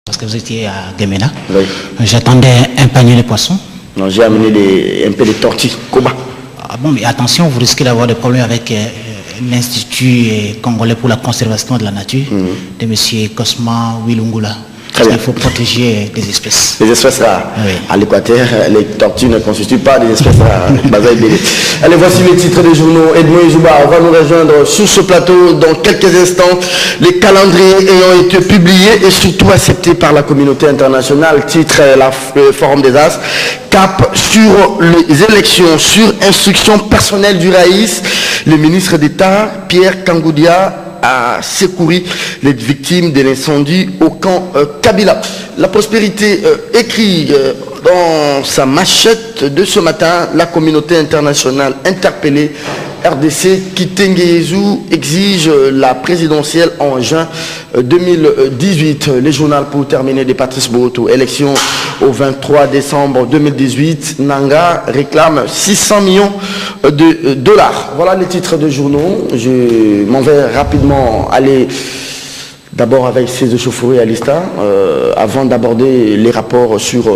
Parce que vous étiez à Gemena. Oui. J'attendais un panier de poissons. Non, j'ai amené un peu de tortilles. Koba. Ah bon, mais attention, vous risquez d'avoir des problèmes avec l'Institut congolais pour la conservation de la nature de M. Cosma Wilungula. Parce qu'il faut protéger des espèces. Les espèces rares. Oui. À l'Équateur, les tortues ne constituent pas des espèces rares. Allez, voici les titres des journaux. Edmond Izouba va nous rejoindre sur ce plateau dans quelques instants. Les calendriers ayant été publiés et surtout acceptés par la communauté internationale. Titre le Forum des As. Cap sur les élections, sur instruction personnelle du Raïs. Le ministre d'État, Pierre Kangoudia, a secouru les victimes de l'incendie au camp Kabila. La prospérité écrit dans sa machette de ce matin, la communauté internationale interpellée. RDC Kitengezu exige la présidentielle en juin 2018. Les journaux pour terminer de Patrice Bouroto. Élection au 23 décembre 2018. Nanga réclame 600 millions de dollars. Voilà les titres de journaux. Je m'en vais rapidement aller d'abord avec ces échauffourées à l'ISTA, avant d'aborder les rapports sur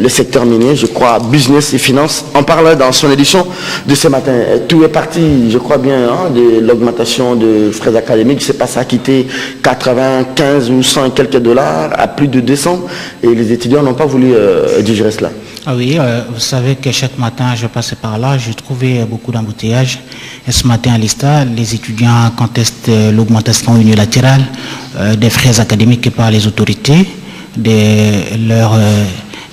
les secteurs miniers, je crois, business et finance. On parle dans son édition de ce matin. Tout est parti, je crois bien, de l'augmentation de frais académiques. C'est passé à quitter 95 ou 100 et quelques dollars à plus de 200. Et les étudiants n'ont pas voulu digérer cela. Ah oui, vous savez que chaque matin, je passais par là, j'ai trouvé beaucoup d'embouteillages. Et ce matin à l'ISTA, les étudiants contestent l'augmentation unilatérale des frais académiques par les autorités de leur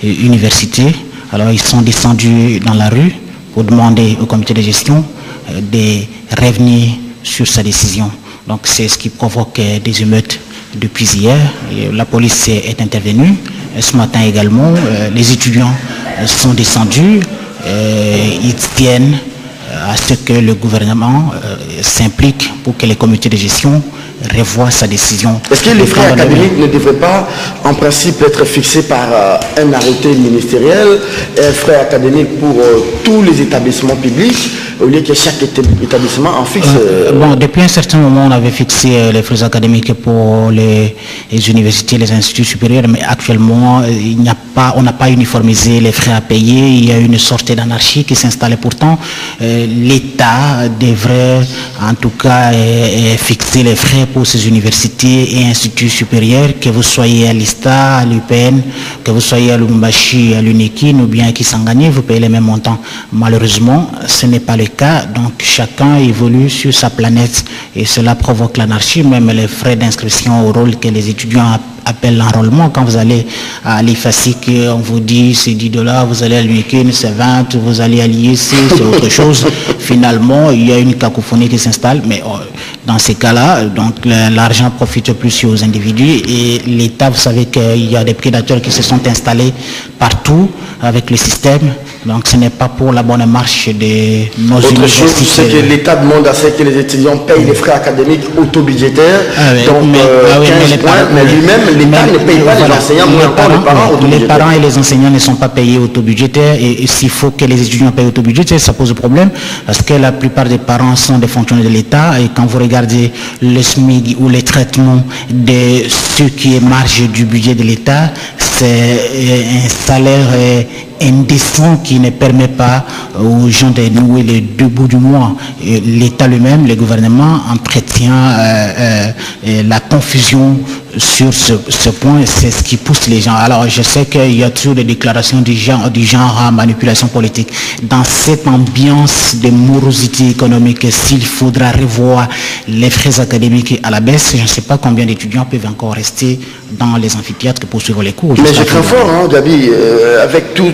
université. Alors ils sont descendus dans la rue pour demander au comité de gestion de revenir sur sa décision. Donc c'est ce qui provoque des émeutes depuis hier. Et la police est intervenue. Et ce matin également, les étudiants sont descendus. Ils tiennent à ce que le gouvernement s'implique pour que les comités de gestion revoient sa décision. Est-ce que les frais académiques ne devraient pas, en principe, être fixés par un arrêté ministériel, un frais académique pour tous les établissements publics, au lieu que chaque établissement en fixe Bon, depuis un certain moment, on avait fixé les frais académiques pour les universités, les instituts supérieurs, mais actuellement, on n'a pas uniformisé les frais à payer. Il y a une sorte d'anarchie qui s'installe. Pourtant, l'État devrait, en tout cas, fixer les frais pour ces universités et instituts supérieurs, que vous soyez à l'ISTA, à l'UPN, que vous soyez à Lumbashi, à l'UNIKIN ou bien à Kisangani, vous payez les mêmes montants. Malheureusement, ce n'est pas le cas, donc chacun évolue sur sa planète et cela provoque l'anarchie. Même les frais d'inscription au rôle que les étudiants appellent l'enrôlement, quand vous allez à l'IFASIC, on vous dit c'est 10 $, vous allez à l'UNIKIN, c'est 20, vous allez à l'IEC, c'est autre chose. Finalement, il y a une cacophonie qui s'installe, mais dans ces cas-là, donc l'argent profite plus aux individus et l'État, vous savez qu'il y a des prédateurs qui se sont installés partout avec le système, donc ce n'est pas pour la bonne marche de nos universités. Autre chose, c'est que l'État demande à ce que les étudiants payent les frais académiques auto-budgétaires, donc 15 points, mais lui-même, l'État ne paye pas les enseignants, les parents et les enseignants ne sont pas payés auto-budgétaires et s'il faut que les étudiants payent auto-budgétaires, ça pose problème parce que la plupart des parents sont des fonctionnaires de l'État et quand vous regardez le SMIC ou les traitements de ce qui est marge du budget de l'État, c'est un salaire indécent qui ne permet pas aux gens de nouer les deux bouts du mois. L'État lui-même, le gouvernement entretient la confusion sur ce point, c'est ce qui pousse les gens. Alors je sais qu'il y a toujours des déclarations du genre à manipulation politique. Dans cette ambiance de morosité économique, s'il faudra revoir les frais académiques à la baisse, je ne sais pas combien d'étudiants peuvent encore rester dans les amphithéâtres pour suivre les cours. Mais je crains fort, Gabi, avec tout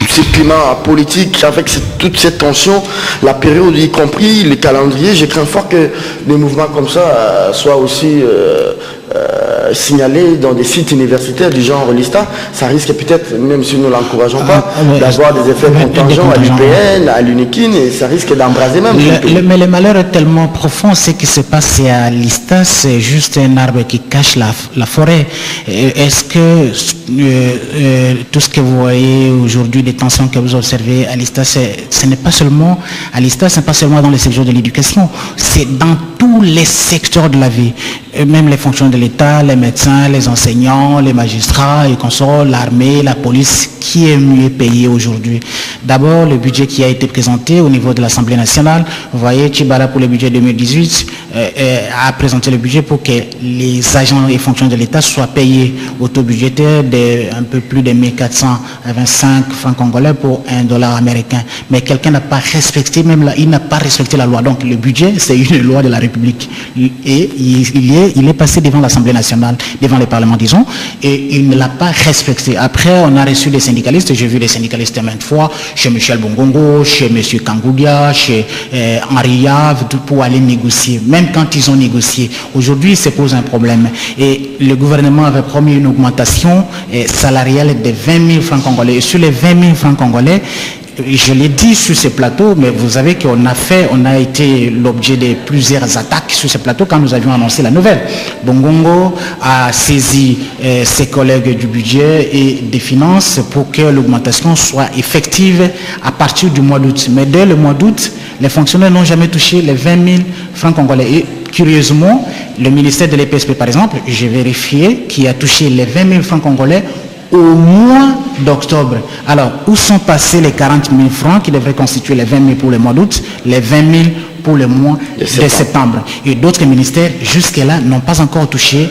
ce climat politique, avec toute cette tension, la période, y compris les calendriers, je crains fort que des mouvements comme ça soient aussi signalés dans des sites universitaires du genre l'ISTA. Ça risque peut-être, même si nous ne l'encourageons pas, d'avoir des effets contingents à l'UPN, à l'UNIKIN, et ça risque d'embraser même. Mais le malheur est tellement profond, ce qui se passe à l'ISTA, c'est juste un arbre qui cache la forêt. Est-ce que tout ce que vous voyez aujourd'hui, les tensions que vous observez à l'ISTA, ce n'est pas seulement à l'ISTA, ce n'est pas seulement dans le secteur de l'éducation, c'est dans tous tous les secteurs de la vie, et même les fonctions de l'État, les médecins, les enseignants, les magistrats et consorts, l'armée, la police, qui est mieux payé aujourd'hui. D'abord, le budget qui a été présenté au niveau de l'Assemblée nationale, vous voyez, Tchibala pour le budget 2018 a présenté le budget pour que les agents et fonctions de l'État soient payés au taux budgétaire de un peu plus de 1425 francs congolais pour $1 américain. Mais quelqu'un n'a pas respecté, même là, il n'a pas respecté la loi. Donc le budget, c'est une loi de la République. Et il est passé devant l'Assemblée nationale, devant les parlements, disons, et il ne l'a pas respecté. Après, on a reçu des syndicalistes, j'ai vu des syndicalistes maintes fois, chez Michel Bongongo, chez M. Kangoudia, chez Henri Yave, pour aller négocier. Même quand ils ont négocié, aujourd'hui, ça pose un problème. Et le gouvernement avait promis une augmentation salariale de 20 000 francs congolais. Et sur les 20 000 francs congolais, je l'ai dit sur ce plateau, mais vous savez qu'on a été l'objet de plusieurs attaques sur ce plateau quand nous avions annoncé la nouvelle. Bongongo a saisi ses collègues du budget et des finances pour que l'augmentation soit effective à partir du mois d'août. Mais dès le mois d'août, les fonctionnaires n'ont jamais touché les 20 000 francs congolais. Et curieusement, le ministère de l'EPSP, par exemple, j'ai vérifié, qui a touché les 20 000 francs congolais au mois d'octobre. Alors, où sont passés les 40 000 francs qui devraient constituer les 20 000 pour le mois d'août, les 20 000 pour le mois de septembre. Et d'autres ministères, jusque-là, n'ont pas encore touché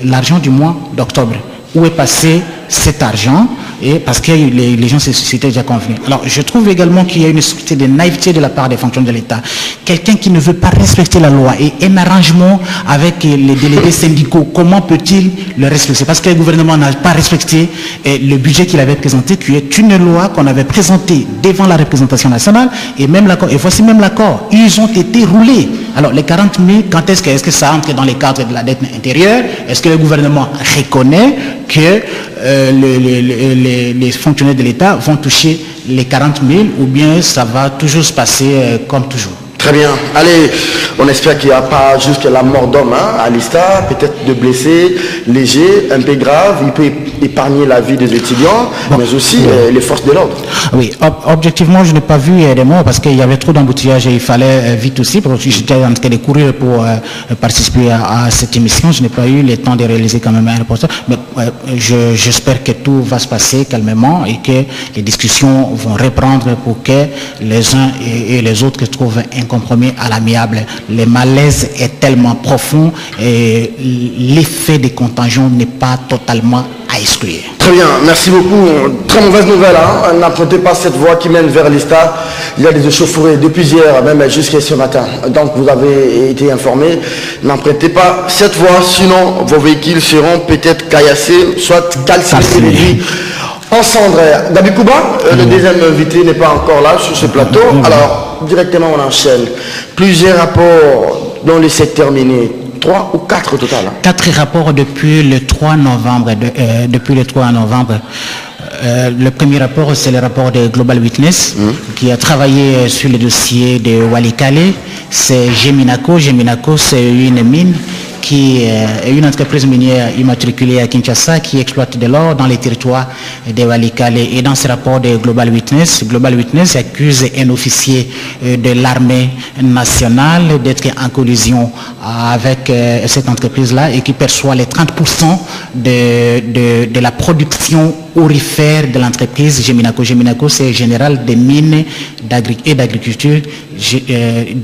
l'argent du mois d'octobre. Où est passé cet argent? Et parce que les gens s'étaient déjà convenus. Alors, je trouve également qu'il y a une sorte de naïveté de la part des fonctions de l'État. Quelqu'un qui ne veut pas respecter la loi et un arrangement avec les délégués syndicaux, comment peut-il le respecter? Parce que le gouvernement n'a pas respecté le budget qu'il avait présenté, qui est une loi qu'on avait présentée devant la représentation nationale, et même l'accord. Et voici même l'accord. Ils ont été roulés. Alors, les 40 000, quand est-ce que ça entre dans les cadres de la dette intérieure? Est-ce que le gouvernement reconnaît que les fonctionnaires de l'État vont toucher les 40 000 ou bien ça va toujours se passer comme toujours? Très bien. Allez, on espère qu'il n'y a pas juste la mort d'homme à l'ISTA, peut-être de blessés légers, un peu graves. Il peut épargner la vie des étudiants, mais aussi les forces de l'ordre. Oui, objectivement, je n'ai pas vu des morts parce qu'il y avait trop d'embouteillages et il fallait vite aussi, parce que j'étais en train de courir pour participer à cette émission. Je n'ai pas eu le temps de réaliser quand même un reportage, mais j'espère que tout va se passer calmement et que les discussions vont reprendre pour que les uns et les autres trouvent un compromis à l'amiable. Le malaise est tellement profond et l'effet des contagions n'est pas totalement à exclure. Très bien, merci beaucoup. Très mauvaise nouvelle, hein? N'empruntez pas cette voie qui mène vers l'ISTA. Il y a des échauffourées depuis hier, même jusqu'à ce matin. Donc vous avez été informés. N'empruntez pas cette voie, sinon vos véhicules seront peut-être caillassés, soit calcinés en cendres. Gabi Kouba, le deuxième invité n'est pas encore là sur ce plateau. Alors, directement on enchaîne. Plusieurs rapports dans le secteur minier. 3 ou 4 au total? 4 rapports depuis le 3 novembre. Le premier rapport, c'est le rapport de Global Witness qui a travaillé sur le dossier de Walikale. C'est Geminaco. Geminaco, c'est une mine qui est une entreprise minière immatriculée à Kinshasa qui exploite de l'or dans les territoires de Walikale. Et dans ce rapport de Global Witness accuse un officier de l'armée nationale d'être en collusion avec cette entreprise-là et qui perçoit les 30% de la production aurifère de l'entreprise Geminaco. Geminaco, c'est général des mines et d'agriculture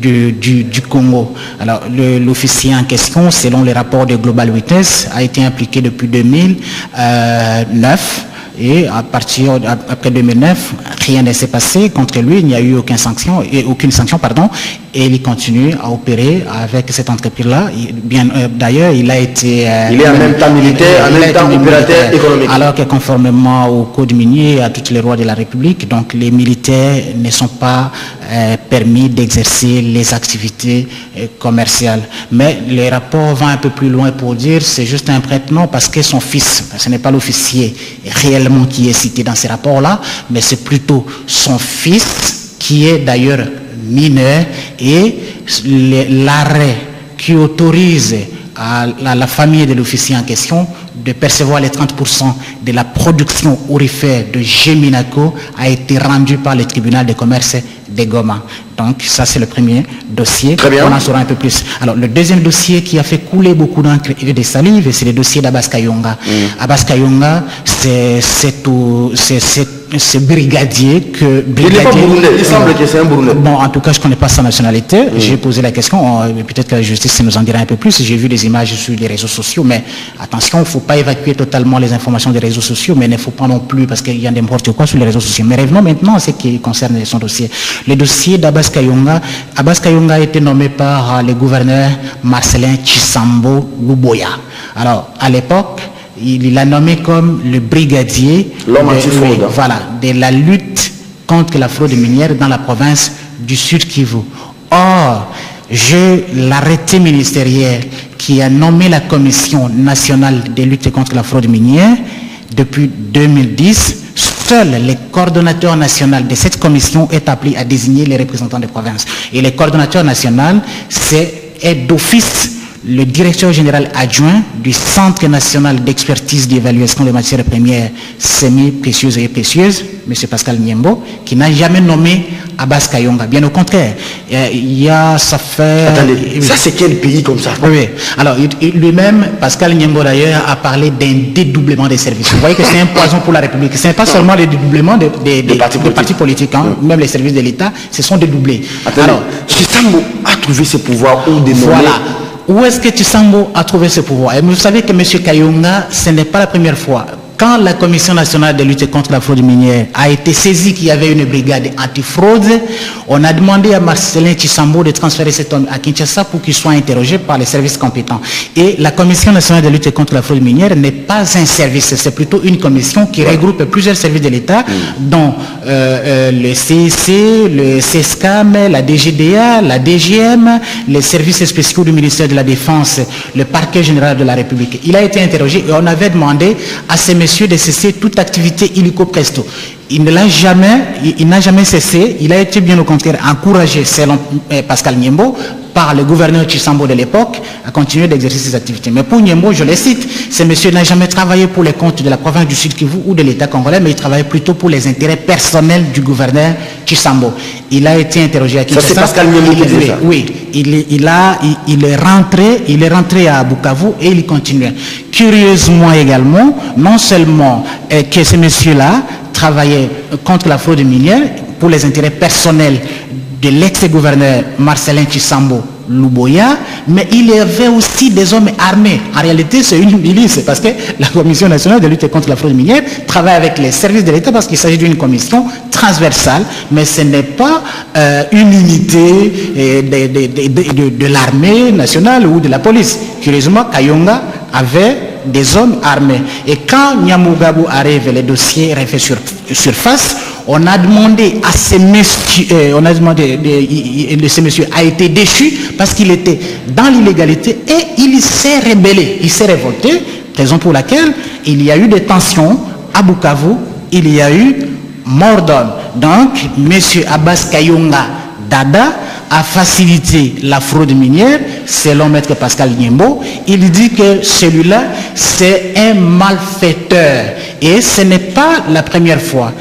du Congo. Alors, l'officier en question, selon les rapports de Global Witness, a été impliqué depuis 2009. Et après 2009, rien ne s'est passé contre lui, il n'y a eu aucune sanction, et il continue à opérer avec cette entreprise-là. D'ailleurs, il est en même temps militaire, en même temps opérateur économique. Alors que conformément au code minier et à toutes les lois de la République, donc les militaires ne sont pas permis d'exercer les activités commerciales. Mais les rapports vont un peu plus loin pour dire c'est juste un prête-nom parce que son fils, ce n'est pas l'officier réellement qui est cité dans ces rapports-là, mais c'est plutôt son fils qui est d'ailleurs mineur et l'arrêt qui autorise à la famille de l'officier en question de percevoir les 30% de la production aurifère de Geminaco a été rendu par le tribunal de commerce de Goma. Donc ça c'est le premier dossier. Très bien. On en saura un peu plus. Alors le deuxième dossier qui a fait couler beaucoup d'encre et de salive, c'est le dossier d'Abbas Kayonga. Abbas Kayonga, c'est brigadier que... Il n'est pas burundais, il semble que c'est un burundais. Bon, en tout cas, je ne connais pas sa nationalité. J'ai posé la question, peut-être que la justice nous en dira un peu plus. J'ai vu des images sur les réseaux sociaux, mais attention, il ne faut pas évacuer totalement les informations des réseaux sociaux, mais il ne faut pas non plus, parce qu'il y a n'importe quoi sur les réseaux sociaux. Mais revenons maintenant à ce qui concerne son dossier. Le dossier d'Abbas Kayonga. Abbas Kayonga a été nommé par le gouverneur Marcelin Chisambo Luboya. Alors, à l'époque, il l'a nommé comme le brigadier de la lutte contre la fraude minière dans la province du Sud Kivu. Or, l'arrêté ministériel qui a nommé la Commission nationale de lutte contre la fraude minière depuis 2010, seul le coordonnateur national de cette commission est appelé à désigner les représentants des provinces. Et le coordonnateur national, est d'office le directeur général adjoint du Centre national d'expertise d'évaluation des matières premières semi-précieuses et précieuses, M. Pascal Niembo, qui n'a jamais nommé Abbas Kayonga. Bien au contraire, ça fait... Attendez, ça c'est quel pays comme ça? Oui, alors lui-même, Pascal Niembo d'ailleurs, a parlé d'un dédoublement des services. Vous voyez que c'est un poison pour la République. Ce n'est pas seulement le dédoublement des partis politiques, hein. Même les services de l'État se sont dédoublés. Attendez, alors, Chisambo a trouvé ce pouvoir ou des Voilà. Où est-ce que Chisambo a trouvé ce pouvoir? Et vous savez que M. Kayonga, ce n'est pas la première fois. Quand la Commission nationale de lutte contre la fraude minière a été saisie qu'il y avait une brigade antifraude, on a demandé à Marcelin Chisambo de transférer cet homme à Kinshasa pour qu'il soit interrogé par les services compétents. Et la Commission nationale de lutte contre la fraude minière n'est pas un service, c'est plutôt une commission qui regroupe plusieurs services de l'État, dont le CIC, le CESCAM, la DGDA, la DGM, les services spéciaux du ministère de la Défense, le parquet général de la République. Il a été interrogé et on avait demandé à ces messieurs de cesser toute activité illico presto. Il n'a jamais cessé, il a été bien au contraire encouragé, selon Pascal Niembo, par le gouverneur Chisambo de l'époque, à continuer d'exercer ses activités. Mais pour Niembo, je le cite, ce monsieur n'a jamais travaillé pour les comptes de la province du Sud Kivu ou de l'État congolais, mais il travaillait plutôt pour les intérêts personnels du gouverneur Chisambo. Il a été interrogé à Kinshasa. Ça c'est Pascal Niembo qui dit ça. Oui, il est rentré à Bukavu et il continuait. Curieusement également, non seulement que ce monsieur-là travaillait contre la fraude minière pour les intérêts personnels de l'ex-gouverneur Marcelin Chisambo Luboya, mais il y avait aussi des hommes armés. En réalité, c'est une milice, parce que la Commission nationale de lutte contre la fraude minière travaille avec les services de l'État parce qu'il s'agit d'une commission transversale, mais ce n'est pas une unité de l'armée nationale ou de la police. Curieusement, Kayonga avait des hommes armés. Et quand Nyamugabo arrive, le dossier refait surface, on a demandé à ces messieurs, ce monsieur a été déchu parce qu'il était dans l'illégalité et il s'est rebellé, il s'est révolté, raison pour laquelle il y a eu des tensions à Bukavu, il y a eu mort d'homme. Donc, monsieur Abbas Kayonga Dada a facilité la fraude minière, selon maître Pascal Niembo. Il dit que celui-là, c'est un malfaiteur. Et ce n'est pas la première fois.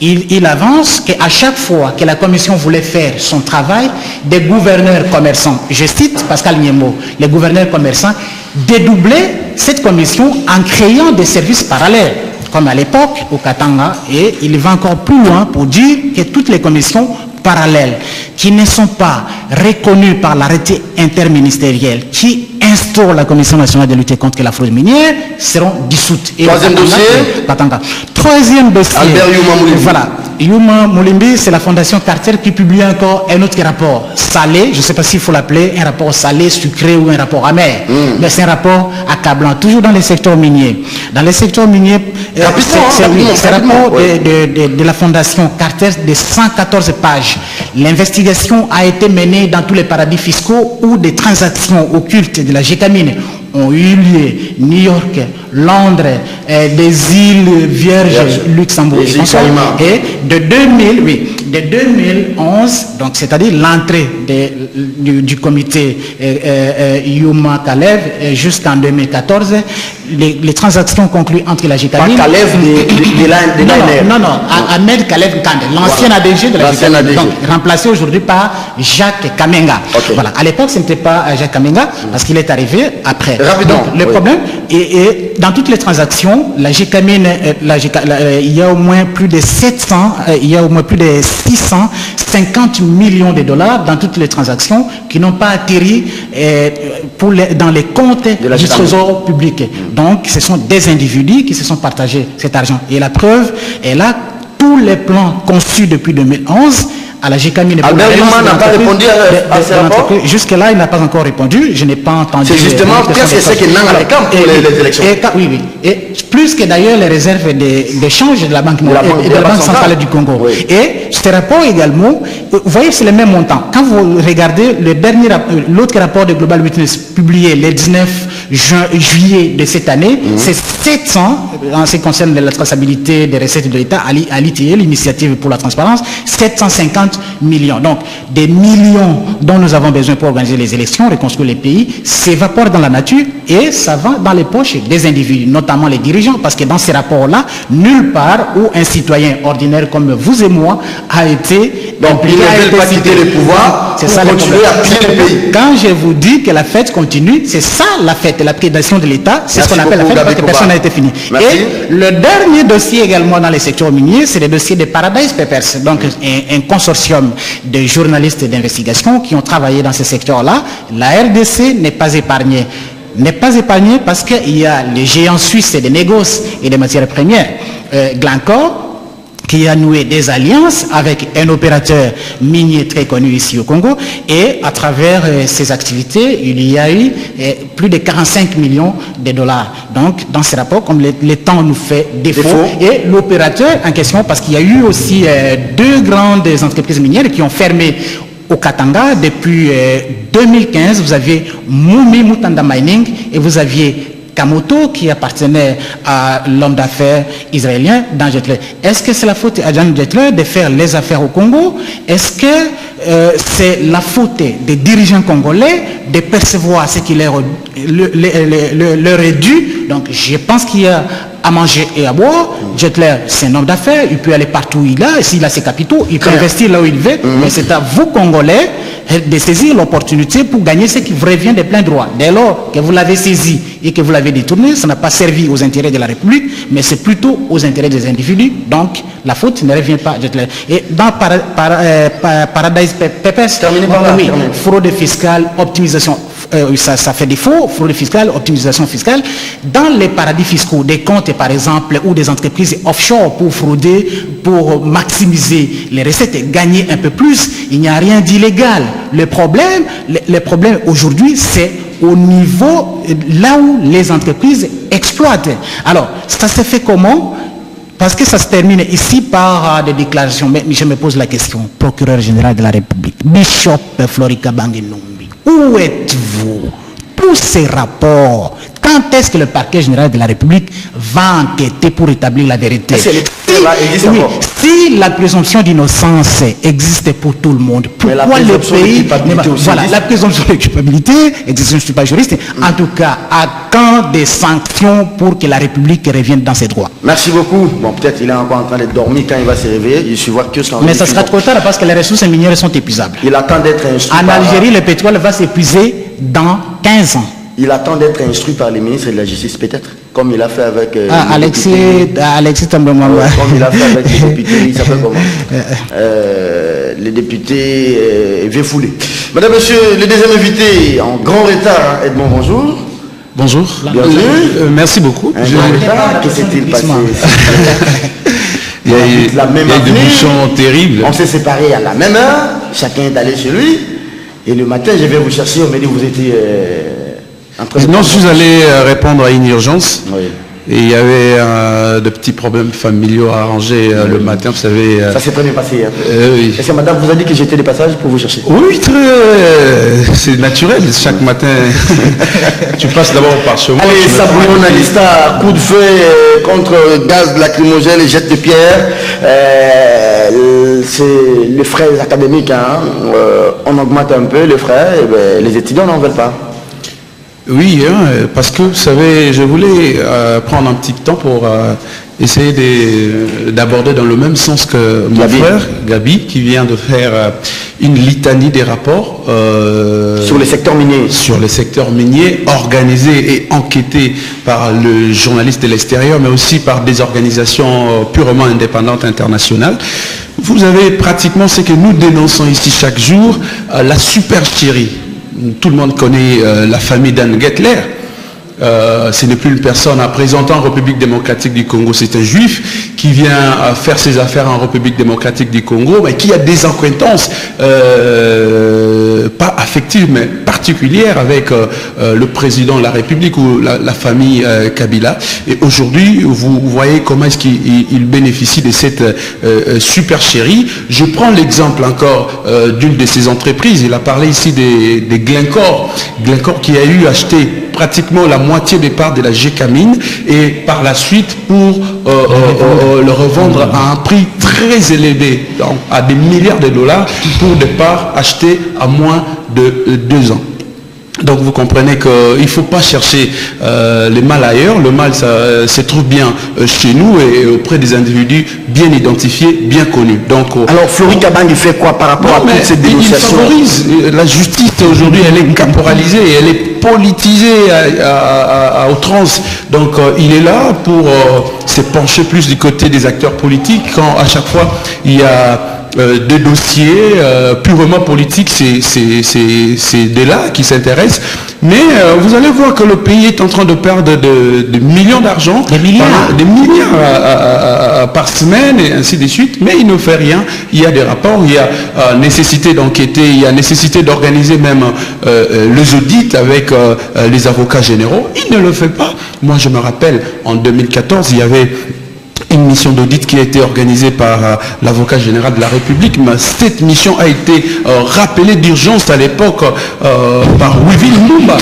Il avance qu'à chaque fois que la commission voulait faire son travail, des gouverneurs commerçants, je cite Pascal Niembo, les gouverneurs commerçants dédoublaient cette commission en créant des services parallèles, comme à l'époque au Katanga, et il va encore plus loin pour dire que toutes les commissions parallèles qui ne sont pas reconnues par l'arrêté interministériel qui instaure la Commission nationale de lutte contre la fraude minière seront dissoutes. Troisième dossier. Troisième dossier. Albert Yuma Moulimbi. Voilà. Yuma Moulimbi, c'est la Fondation Carter qui publie encore un autre rapport salé, je ne sais pas s'il faut l'appeler un rapport salé, sucré ou un rapport amer, mais c'est un rapport accablant, toujours dans les secteurs miniers. Dans les secteurs miniers, c'est un rapport de la Fondation Carter de 114 pages. L'investigation a été menée dans tous les paradis fiscaux où des transactions occultes de la Gécamine ont eu lieu, New York, Londres, des îles Vierges, Luxembourg et de 2011, donc c'est-à-dire l'entrée du comité Yuma Kalev jusqu'en 2014, les transactions conclues entre la Gécamine... Pas Kalev de l'ANR. Non, Ahmed Kalev Kande, l'ancien ADG de la Gécamine, donc remplacé aujourd'hui par Jacques Kamenga. Okay. Voilà. À l'époque, ce n'était pas Jacques Kamenga parce qu'il est arrivé après. Rapidement. Donc, le problème, et dans toutes les transactions, la Gécamine, il y a au moins plus de 650 millions de dollars dans toutes les transactions qui n'ont pas atterri dans les comptes du trésor public. Donc, ce sont des individus qui se sont partagés cet argent. Et la preuve est là, tous les plans conçus depuis 2011 à la Gécamine. Albert Lima n'a pas répondu à ce rapport. Jusque-là, il n'a pas encore répondu. Je n'ai pas entendu. C'est justement qu'est-ce que c'est que n'a pas pour les élections. Oui. Et plus que d'ailleurs les réserves d'échange de la Banque centrale du Congo. Oui. Et ce rapport également, vous voyez, c'est le même montant. Quand vous regardez l'autre rapport de Global Witness publié le 19 juillet de cette année, c'est 700, en ce qui concerne la traçabilité des recettes de l'État, à l'ITE, l'initiative pour la transparence, 750 millions. Donc, des millions dont nous avons besoin pour organiser les élections, reconstruire les pays, s'évaporent dans la nature et ça va dans les poches des individus, notamment les dirigeants, parce que dans ces rapports-là, nulle part où un citoyen ordinaire comme vous et moi a été... Donc, ils ne veulent pas quitter le pouvoir pour continuer à piller le pays. Quand je vous dis que la fête continue, c'est ça la fête, la prédation de l'État, c'est ce qu'on appelle la fête parce que personne n'a été fini. Merci. Et le dernier dossier également dans les secteurs miniers, c'est le dossier de Paradise Papers, donc un consortium de journalistes d'investigation qui ont travaillé dans ce secteur-là. La RDC n'est pas épargnée. Parce qu'il y a les géants suisses des négoces et des matières premières, Glencore, qui a noué des alliances avec un opérateur minier très connu ici au Congo, et à travers ces activités, il y a eu plus de 45 millions de dollars. Donc, dans ce rapport, comme le temps nous fait défaut, et l'opérateur en question, parce qu'il y a eu aussi deux grandes entreprises minières qui ont fermé au Katanga depuis 2015, vous aviez Moumi Mutanda Mining et vous aviez Kamoto qui appartenait à l'homme d'affaires israélien Dan Jetler. Est-ce que c'est la faute à Dan Jetler de faire les affaires au Congo? Est-ce que c'est la faute des dirigeants congolais de percevoir ce qui leur est dû? Donc je pense qu'il y a à manger et à boire. Jetler, c'est un homme d'affaires, il peut aller partout où il a, et s'il a ses capitaux, il peut investir là où il veut, mais c'est à vous, Congolais, de saisir l'opportunité pour gagner ce qui vous revient de plein droit. Dès lors que vous l'avez saisi et que vous l'avez détourné, ça n'a pas servi aux intérêts de la République, mais c'est plutôt aux intérêts des individus, donc la faute ne revient pas à Jetler. Et dans Paradise Papers, fraude fiscale, optimisation, ça fait défaut, fraude fiscale, optimisation fiscale, dans les paradis fiscaux, des comptes par exemple, ou des entreprises offshore pour frauder, pour maximiser les recettes et gagner un peu plus, il n'y a rien d'illégal. Le problème aujourd'hui, c'est au niveau là où les entreprises exploitent. Alors, ça se fait comment? Parce que ça se termine ici par des déclarations. Mais je me pose la question, procureur général de la République, Bishop Florika Bangenumbi, où êtes-vous? Tous ces rapports, quand est-ce que le parquet général de la République va enquêter pour établir la vérité? Si la présomption d'innocence existe pour tout le monde, pourquoi le pays... Voilà, la présomption de culpabilité existe, je ne suis pas juriste, en tout cas, à quand des sanctions pour que la République revienne dans ses droits? Merci beaucoup. Bon, peut-être il est encore en train de dormir quand il va se réveiller, il suivra que ça. Mais ça sera trop tard parce que les ressources minières sont épuisables. Il attend d'être instruit. En Algérie, le pétrole va s'épuiser dans 15 ans. Il attend d'être instruit par les ministres de la Justice, peut-être, comme il a fait avec... Alexis Tambemamba. Comme il a fait avec les députés, il s'appelle comment les députés Véfoulé. Madame, monsieur, le deuxième invité, en grand retard, Edmond, bonjour. Bonjour. Bienvenue. Merci beaucoup. Que s'est-il passé? Il y a eu des bouchons terribles. On s'est séparés à la même heure, chacun est allé chez lui, et le matin, je vais vous chercher, on m'a dit que vous étiez... Non, je suis allé répondre à une urgence. Oui. Et il y avait de petits problèmes familiaux à arranger le matin, vous savez. Ça s'est très bien passé. Hein. Oui. Est-ce que madame vous a dit que j'étais des passages pour vous chercher? Oui, c'est naturel. Chaque matin, tu passes d'abord par chez moi. Allez, Saboulon Nalista, coup de feu contre gaz lacrymogène et jet de pierre. C'est les frais académiques. Hein. On augmente un peu les frais, et bien, les étudiants n'en veulent pas. Oui, hein, parce que, vous savez, je voulais prendre un petit temps pour essayer d'aborder dans le même sens que mon frère, Gabi, qui vient de faire une litanie des rapports sur les secteurs miniers. Sur les secteurs miniers, organisés et enquêtés par le journaliste de l'extérieur, mais aussi par des organisations purement indépendantes internationales. Vous avez pratiquement ce que nous dénonçons ici chaque jour, la supercherie. Tout le monde connaît la famille d'Anne Gettler. Ce n'est plus une personne représentant en République démocratique du Congo, c'est un juif qui vient faire ses affaires en République démocratique du Congo, mais qui a des acquaintances pas affectives, mais particulières avec le président de la République ou la famille Kabila. Et aujourd'hui, vous voyez comment est-ce qu'il bénéficie de cette supercherie. Je prends l'exemple encore d'une de ses entreprises. Il a parlé ici des Glencore. Glencore qui a eu acheté pratiquement la moitié des parts de la Gécamine et par la suite pour le revendre à un prix très élevé, donc à des milliards de dollars pour des parts achetées à moins de 2 ans. Donc vous comprenez qu'il ne faut pas chercher le mal ailleurs, le mal ça se trouve bien chez nous et auprès des individus bien identifiés, bien connus. Donc, alors Flori Kabang il fait quoi par rapport à toutes ces dénonciations? Il favorise la justice aujourd'hui, elle est caporalisée, elle est politisée à outrance. Donc il est là pour se pencher plus du côté des acteurs politiques quand à chaque fois il y a des dossiers purement politiques, c'est de là qui s'intéressent. Mais vous allez voir que le pays est en train de perdre de millions d'argent, des milliards par semaine et ainsi de suite, mais il ne fait rien. Il y a des rapports, il y a nécessité d'enquêter, il y a nécessité d'organiser même les audits avec les avocats généraux. Il ne le fait pas. Moi je me rappelle, en 2014, il y avait une mission d'audit qui a été organisée par l'avocat général de la République, mais cette mission a été rappelée d'urgence à l'époque par Wivin Mumba.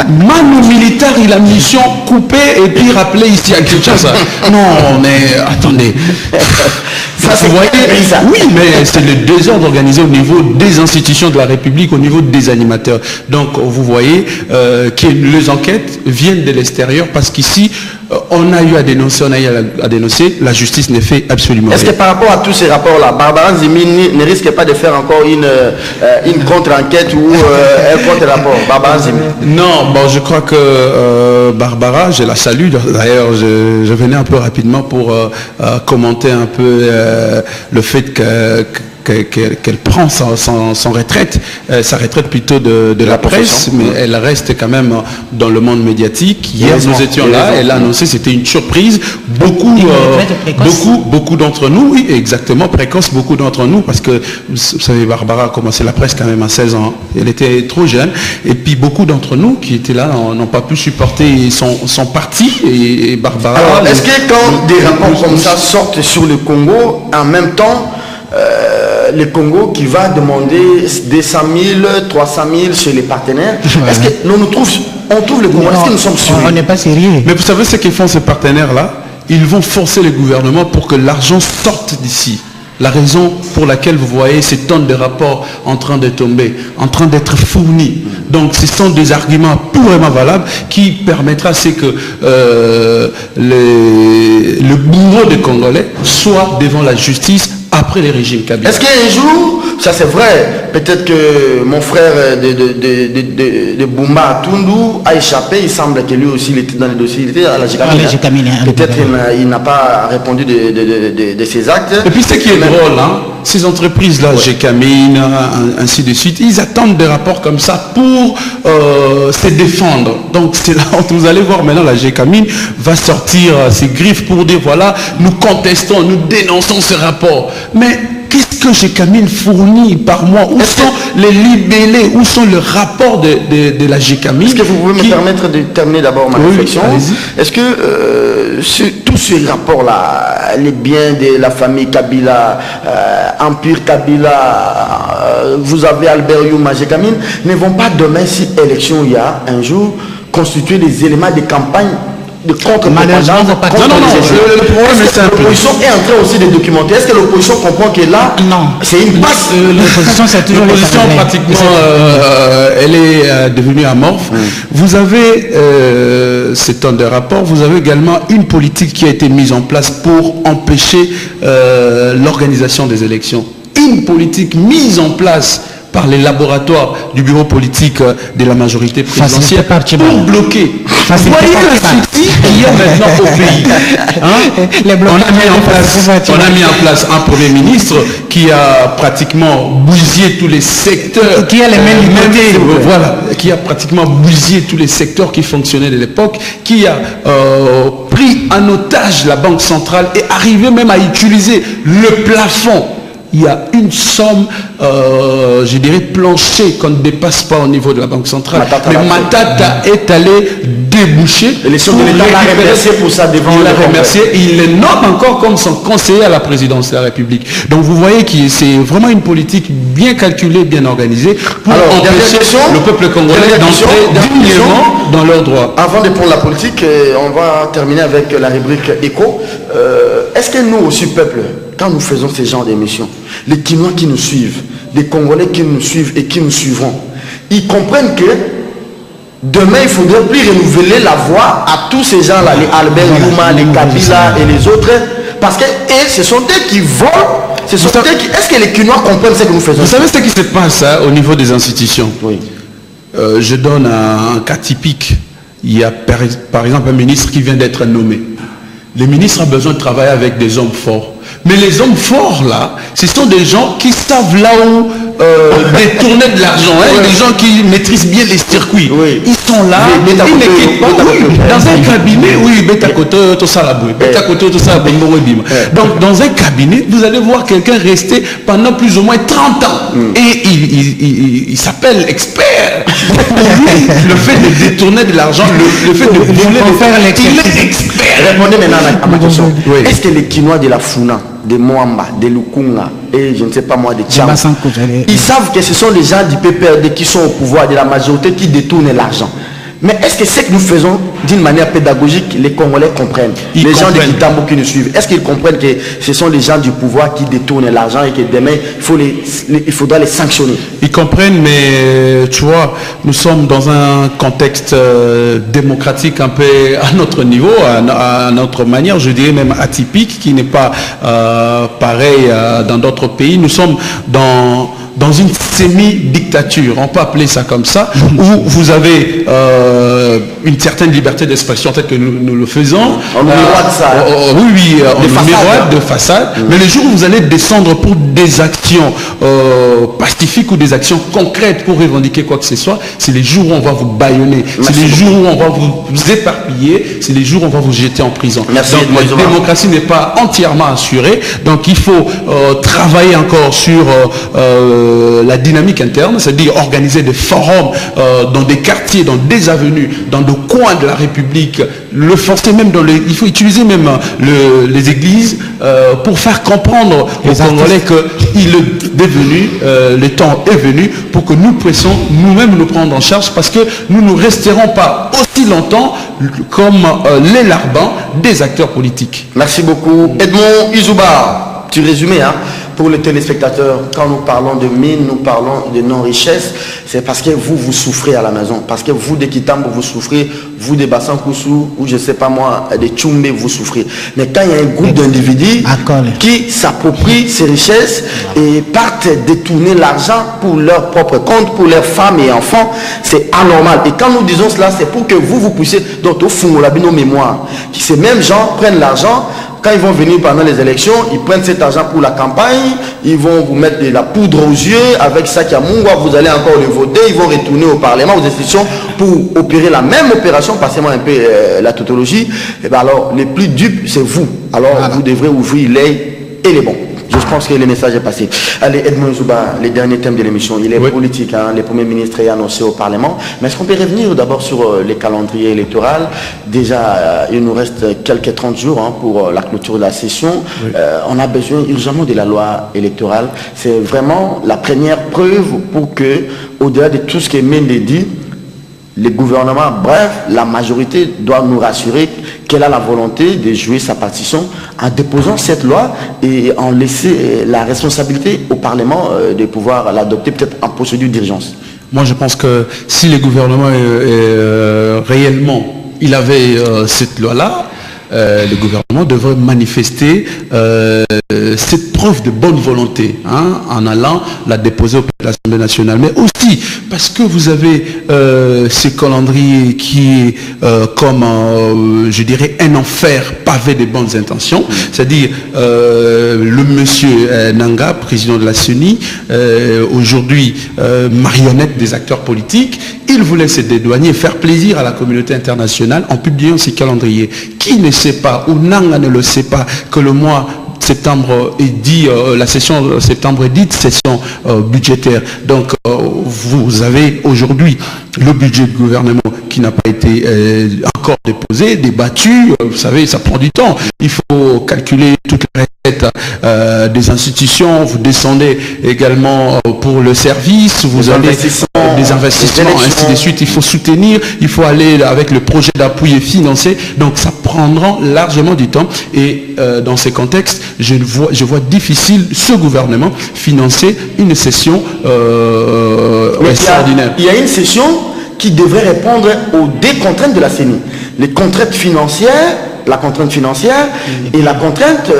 Manu militaire, il a mission coupée et puis rappelée ici à Kinshasa. Non, mais attendez. Ça, vous voyez, oui, mais c'est le désordre organisé au niveau des institutions de la République, au niveau des animateurs. Donc, vous voyez que les enquêtes viennent de l'extérieur parce qu'ici, on a eu à dénoncer, la justice ne fait absolument rien. Est-ce que par rapport à tous ces rapports-là, Barbara Zimi ne risque pas de faire encore une contre-enquête ou un contre-rapport? Barbara Zimi. Non, bon, je crois que Barbara, je la salue. D'ailleurs, je venais un peu rapidement pour commenter un peu le fait qu'elle prend son retraite, sa retraite plutôt de la presse, mais elle reste quand même dans le monde médiatique. Hier, nous étions là, elle a annoncé, c'était une surprise. Beaucoup d'entre nous, oui, exactement, précoce, beaucoup d'entre nous, parce que, vous savez, Barbara a commencé la presse quand même à 16 ans. Elle était trop jeune. Et puis, beaucoup d'entre nous qui étaient là n'ont pas pu supporter son parti. Et Barbara... Alors, est-ce que quand des rapports comme ça sortent sur le Congo, en même temps, le Congo qui va demander 200 000, 300 000 chez les partenaires. Ouais. Est-ce que on trouve le Congo? Est-ce que nous sommes sûrs? On n'est pas sérieux. Mais vous savez ce qu'ils font ces partenaires-là? Ils vont forcer le gouvernement pour que l'argent sorte d'ici. La raison pour laquelle vous voyez ces tonnes de rapports en train de tomber, en train d'être fournis. Donc ce sont des arguments purement valables qui permettra que le bourreau des Congolais soit devant la justice après les régimes Kabila. Est-ce qu'un jour, ça c'est vrai, peut-être que mon frère de Bumba Tundu a échappé, il semble que lui aussi il était dans les dossiers, il était à la Gécamine. Peut-être il n'a pas répondu de ses actes. Et puis ce qui est drôle, hein, ces entreprises-là, ouais. Gécamine, ainsi de suite, ils attendent des rapports comme ça pour se défendre. Donc c'est là où vous allez voir maintenant la Gécamine va sortir ses griffes pour dire voilà, nous contestons, nous dénonçons ces rapports. Mais qu'est-ce que GECAMIN fournit par mois? Où sont les libellés? Où sont le rapport de la GECAMIN? Est-ce que vous pouvez me permettre de terminer d'abord ma réflexion? Est-ce que tous ces rapports-là, les biens de la famille Kabila, Empire Kabila, vous avez Albert Youma, GECAMIN, ne vont pas demain, si élection il y a un jour, constituer des éléments de campagne de contre-propagande? Non, le problème est simple. L'opposition est en train aussi de documenter. Est-ce que l'opposition comprend que là, c'est une passe? L'opposition, c'est toujours l'opposition pratiquement, elle est devenue amorphe. Vous avez, c'est un des rapports, vous avez également une politique qui a été mise en place pour empêcher l'organisation des élections. Une politique mise en place par les laboratoires du bureau politique de la majorité présidentielle pour bloquer. Vous voyez la structure qu'il y a maintenant au pays. On a mis en place un Premier ministre qui a pratiquement bousillé tous les secteurs. Qui a les mêmes libertés. Voilà, qui a pratiquement bousillé tous les secteurs qui fonctionnaient de l'époque, qui a pris en otage la Banque centrale et arrivé même à utiliser le plafond. Il y a une somme, je dirais, planchée qu'on ne dépasse pas au niveau de la Banque centrale. Mais Matata est allé déboucher. Et les chefs de l'État l'ont remercié pour ça devant il l'a remercié et il le nomme encore comme son conseiller à la présidence de la République. Donc vous voyez que c'est vraiment une politique bien calculée, bien organisée pour empêcher le peuple congolais d'entrer dignement dans leurs droits. Avant de prendre la politique, on va terminer avec la rubrique écho. Est-ce que nous aussi, peuple, quand nous faisons ce genre d'émissions, les Kinois qui nous suivent, les Congolais qui nous suivent et qui nous suivront, ils comprennent que demain, il faudrait plus renouveler la voix à tous ces gens-là, les Albert Youma, les Kabila et les autres, parce que ce sont eux qui volent. Est-ce que les Kinois comprennent ce que nous faisons? Vous savez ce qui se passe au niveau des institutions? Oui. Je donne un cas typique. Il y a par exemple un ministre qui vient d'être nommé. Le ministre a besoin de travailler avec des hommes forts. Mais les hommes forts là, ce sont des gens qui savent là où détourner de l'argent, des gens qui maîtrisent bien les circuits. Ils sont là, ils ne quittent pas. Dans un cabinet, donc dans un cabinet, vous allez voir quelqu'un rester pendant plus ou moins 30 ans. Et il s'appelle expert. Pour lui, le fait de détourner de l'argent, le fait de voler, il est expert. Répondez maintenant à ma question. Est-ce que les Kinois de la Funa, de Moamba, de Lukunga et je ne sais pas moi de Tcham, ils savent que ce sont les gens du PPRD qui sont au pouvoir de la majorité qui détournent l'argent? Mais est-ce que ce que nous faisons d'une manière pédagogique, les Congolais comprennent? Les gens de Kitambo qui nous suivent, est-ce qu'ils comprennent que ce sont les gens du pouvoir qui détournent l'argent et que demain, il faudra les sanctionner? Ils comprennent, mais tu vois, nous sommes dans un contexte démocratique un peu à notre niveau, à notre manière, je dirais même atypique, qui n'est pas pareil dans d'autres pays. Nous sommes dans une semi-dictature, on peut appeler ça comme ça, où vous avez une certaine liberté d'expression, peut-être que nous le faisons. On miroite ça. Oui, on miroite de façade. Mais le jour où vous allez descendre pour des actions pacifiques ou des actions concrètes pour revendiquer quoi que ce soit, c'est les jours où on va vous bâillonner, c'est les jours où on va vous éparpiller, c'est les jours où on va vous jeter en prison. Merci. Donc la démocratie n'est pas entièrement assurée, donc il faut travailler encore sur la dynamique interne, c'est-à-dire organiser des forums dans des quartiers, dans des avenues, dans des coins de la République, le forcer même il faut utiliser même les églises pour faire comprendre aux Congolais qu'il est devenu, le temps est venu pour que nous puissions nous-mêmes nous prendre en charge, parce que nous ne resterons pas aussi longtemps comme les larbins des acteurs politiques. Merci beaucoup. Edmond Izouba, tu résumais, pour les téléspectateurs, quand nous parlons de mines, nous parlons de non-richesse, c'est parce que vous souffrez à la maison. Parce que vous, de Kitambo, vous souffrez, vous, de Bassan-Koussou, ou je ne sais pas moi, de Tchoumbe, vous souffrez. Mais quand il y a un groupe d'individus qui s'approprient ces richesses et partent détourner l'argent pour leur propre compte, pour leurs femmes et enfants, c'est anormal. Et quand nous disons cela, c'est pour que vous puissiez, donc au fond, la nos mémoires, que ces mêmes gens prennent l'argent. Quand ils vont venir pendant les élections, ils prennent cet argent pour la campagne, ils vont vous mettre de la poudre aux yeux, avec ça qui a Mungwa, vous allez encore le voter, ils vont retourner au Parlement, aux institutions, pour opérer la même opération, passez-moi un peu la tautologie. Et bien alors, les plus dupes, c'est vous. Alors, vous devrez ouvrir l'œil et les bons. pense que le message est passé. Allez, Edmond Zouba, les derniers thèmes de l'émission. Il est politique, hein, le Premier ministre est annoncé au Parlement. Mais est-ce qu'on peut revenir d'abord sur les calendriers électoraux? Déjà, il nous reste quelques 30 jours hein, pour la clôture de la session. On a besoin urgemment de la loi électorale. C'est vraiment la première preuve pour que, au-delà de tout ce que Mende dit, le gouvernement, bref, la majorité doit nous rassurer qu'elle a la volonté de jouer sa partition en déposant cette loi et en laissant la responsabilité au Parlement de pouvoir l'adopter peut-être en procédure d'urgence. Moi, je pense que si le gouvernement réellement, il avait cette loi-là, le gouvernement devrait manifester cette preuve de bonne volonté hein, en allant la déposer auprès de l'Assemblée nationale. Mais aussi parce que vous avez ce calendrier qui est comme, je dirais, un enfer pavé de bonnes intentions. C'est-à-dire le monsieur Nanga, président de la CENI, aujourd'hui marionnette des acteurs politiques, il voulait se dédouaner et faire plaisir à la communauté internationale en publiant ces calendriers. Qui ne sait pas, ou Nanga ne le sait pas, que le mois septembre est dit, la session de septembre est dite session budgétaire. Donc vous avez aujourd'hui le budget du gouvernement qui n'a pas été encore déposé, débattu. Vous savez, ça prend du temps. Il faut calculer toutes les recettes des institutions. Vous descendez également pour le service. Vous avez des investissements, ainsi de suite. Il faut soutenir. Il faut aller avec le projet d'appui et financer. Donc ça prendra largement du temps. Et dans ces contextes, je vois difficile ce gouvernement financer une session extraordinaire. Il y a une session qui devrait répondre aux deux contraintes de la CENI. Les contraintes financières, la contrainte financière et la contrainte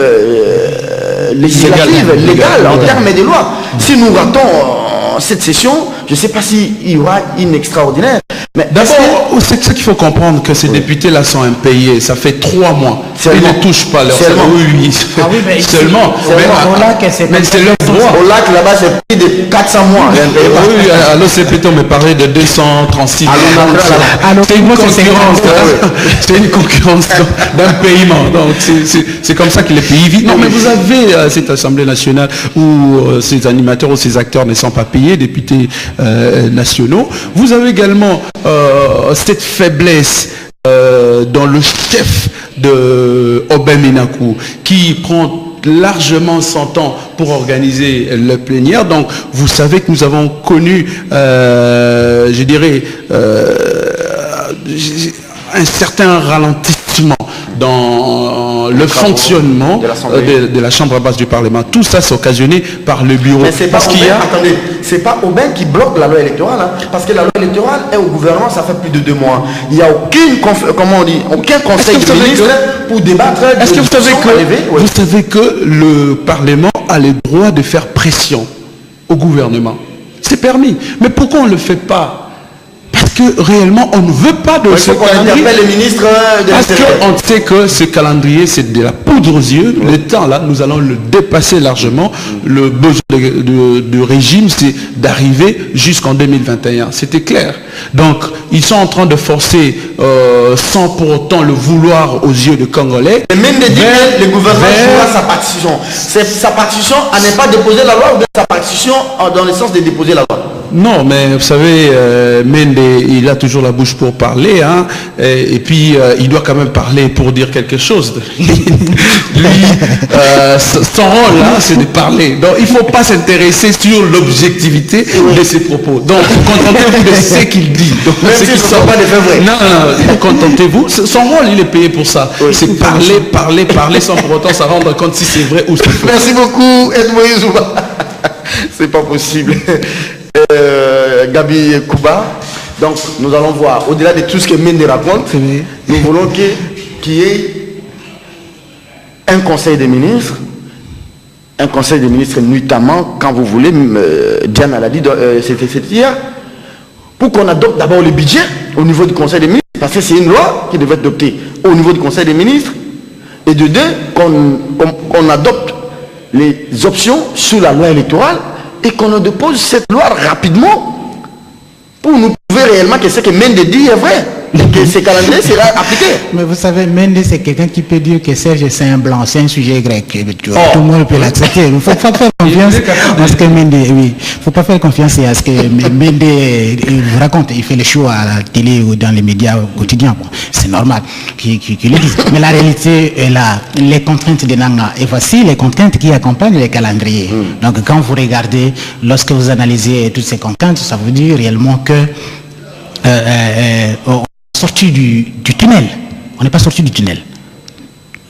législative, légale, en termes de loi. Si nous ratons cette session, je ne sais pas s'il y aura une extraordinaire. D'abord, c'est ça qu'il faut comprendre, que ces députés-là sont impayés. Ça fait 3 mois. Ils ne touchent pas leur salaire. Oui, mais seulement. Mais c'est leur droit. Au lac, là-bas, c'est plus de 400 mois. Oui, à l'OCPT, on me parlait de 236. C'est une concurrence. C'est une concurrence d'un paiement. Donc, c'est comme ça que les pays vivent. Non, mais vous avez cette Assemblée nationale où ces animateurs ou ces acteurs ne sont pas payés, députés nationaux. Vous avez également cette faiblesse dans le chef de Obeminaku qui prend largement son temps pour organiser le plénière. Donc vous savez que nous avons connu je dirais un certain ralentissement dans le fonctionnement de la Chambre basse du Parlement. Tout ça c'est occasionné par le bureau. Mais c'est pas attendez, c'est pas Aubin qui bloque la loi électorale, hein, parce que la loi électorale est au gouvernement, ça fait plus de 2 mois. Il n'y a aucun conseil de ministre pour débattre. Est-ce que vous savez que le Parlement a le droit de faire pression au gouvernement? C'est permis. Mais pourquoi on ne le fait pas? Parce que réellement, on ne veut pas de ce calendrier. Parce qu'on sait que ce calendrier, c'est de la poudre aux yeux. Le temps, là, nous allons le dépasser largement. Le besoin de régime, c'est d'arriver jusqu'en 2021. C'était clair. Donc, ils sont en train de forcer, sans pour autant le vouloir aux yeux des Congolais. Et même de dire que le gouvernement jouera sa partition. C'est sa partition à ne pas déposer la loi ou bien sa partition dans le sens de déposer la loi? Non, mais vous savez, Mende, il a toujours la bouche pour parler, hein, et puis il doit quand même parler pour dire quelque chose. Lui, son rôle là, c'est de parler. Donc il ne faut pas s'intéresser sur l'objectivité de ses propos. Donc contentez-vous de ce qu'il dit. Donc, même s'ils ne sont pas des faits vrais. Non, contentez-vous. Son rôle, il est payé pour ça. C'est parler sans pour autant s'en rendre compte si c'est vrai ou c'est faux. Merci beaucoup, Edmond Zouba. C'est pas possible. Gabi Kouba, donc nous allons voir, au-delà de tout ce que Mende raconte, nous voulons qu'il y ait un conseil des ministres, notamment quand vous voulez, Diana l'a dit, c'était hier, pour qu'on adopte d'abord le budget au niveau du conseil des ministres, parce que c'est une loi qui devait être adoptée au niveau du conseil des ministres, et de deux, qu'on adopte les options sur la loi électorale, et qu'on dépose cette loi rapidement pour nous prouver réellement que ce que Mende dit est vrai. que ce calendrier sera appliqué. Mais vous savez, Mendes, c'est quelqu'un qui peut dire que Serge, c'est un blanc, c'est un sujet grec. Tout le monde peut l'accepter. Il ne faut pas faire confiance à ce que Mendes, oui. Il faut pas faire confiance à ce que Mendes vous raconte. Il fait les shows à la télé ou dans les médias quotidiens. Bon, c'est normal qu'il le dise. Mais la réalité est là. Les contraintes de Nanga. Et voici les contraintes qui accompagnent les calendriers. Donc, quand vous regardez, lorsque vous analysez toutes ces contraintes, ça veut dire réellement que on est sorti du tunnel. On n'est pas sorti du tunnel.